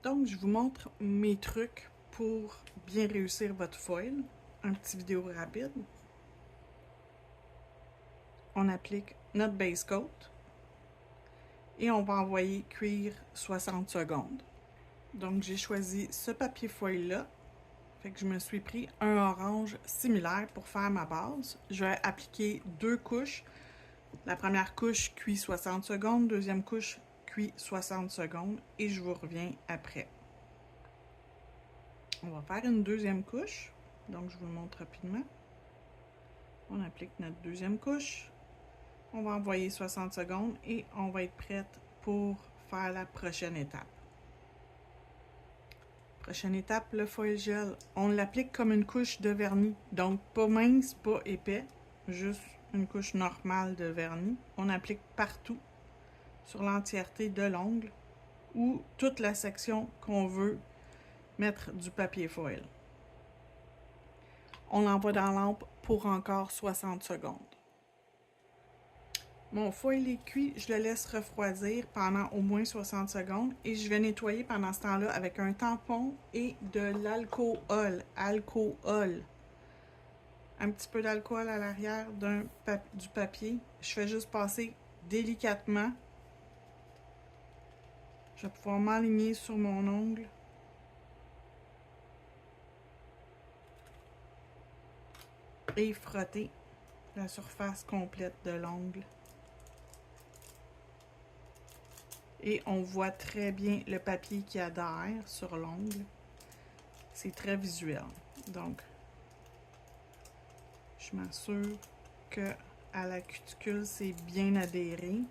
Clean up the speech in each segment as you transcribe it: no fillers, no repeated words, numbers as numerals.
Donc, je vous montre mes trucs pour bien réussir votre foil. Un petit vidéo rapide. On applique notre base coat et on va envoyer cuire 60 secondes. Donc, j'ai choisi ce papier foil-là. Fait que je me suis pris un orange similaire pour faire ma base. Je vais appliquer 2 couches. La première couche cuit 60 secondes, deuxième couche cuit 60 secondes et je vous reviens après. On va faire une deuxième couche, donc je vous le montre rapidement. On applique notre deuxième couche, on va envoyer 60 secondes et on va être prête pour faire la prochaine étape. Prochaine étape, le foil gel. On l'applique comme une couche de vernis, donc pas mince, pas épais, juste une couche normale de vernis. On applique partout sur l'entièreté de l'ongle ou toute la section qu'on veut mettre du papier foil. On l'envoie dans la lampe pour encore 60 secondes. Mon foil est cuit, je le laisse refroidir pendant au moins 60 secondes et je vais nettoyer pendant ce temps-là avec un tampon et de l'alcool. Un petit peu d'alcool à l'arrière du papier. Je fais juste passer délicatement. Je vais pouvoir m'aligner sur mon ongle. Et frotter la surface complète de l'ongle. Et on voit très bien le papier qui adhère sur l'ongle. C'est très visuel. Donc, je m'assure que à la cuticule, c'est bien adhéré.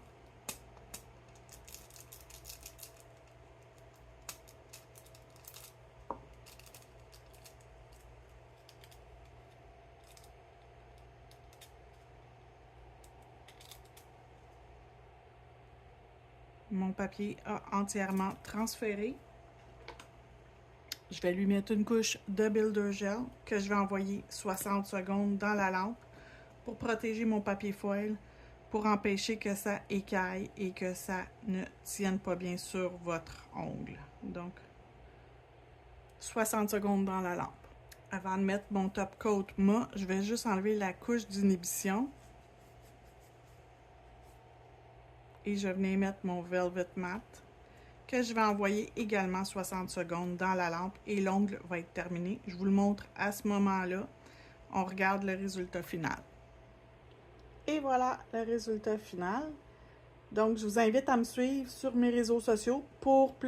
Mon papier a entièrement transféré. Je vais lui mettre une couche de Builder Gel que je vais envoyer 60 secondes dans la lampe pour protéger mon papier foil, pour empêcher que ça écaille et que ça ne tienne pas bien sur votre ongle. Donc, 60 secondes dans la lampe. Avant de mettre mon top coat mat, je vais juste enlever la couche d'inhibition. Et je vais mettre mon Velvet Matte que je vais envoyer également 60 secondes dans la lampe et l'ongle va être terminé. Je vous le montre à ce moment-là. On regarde le résultat final. Et voilà le résultat final. Donc, je vous invite à me suivre sur mes réseaux sociaux pour plus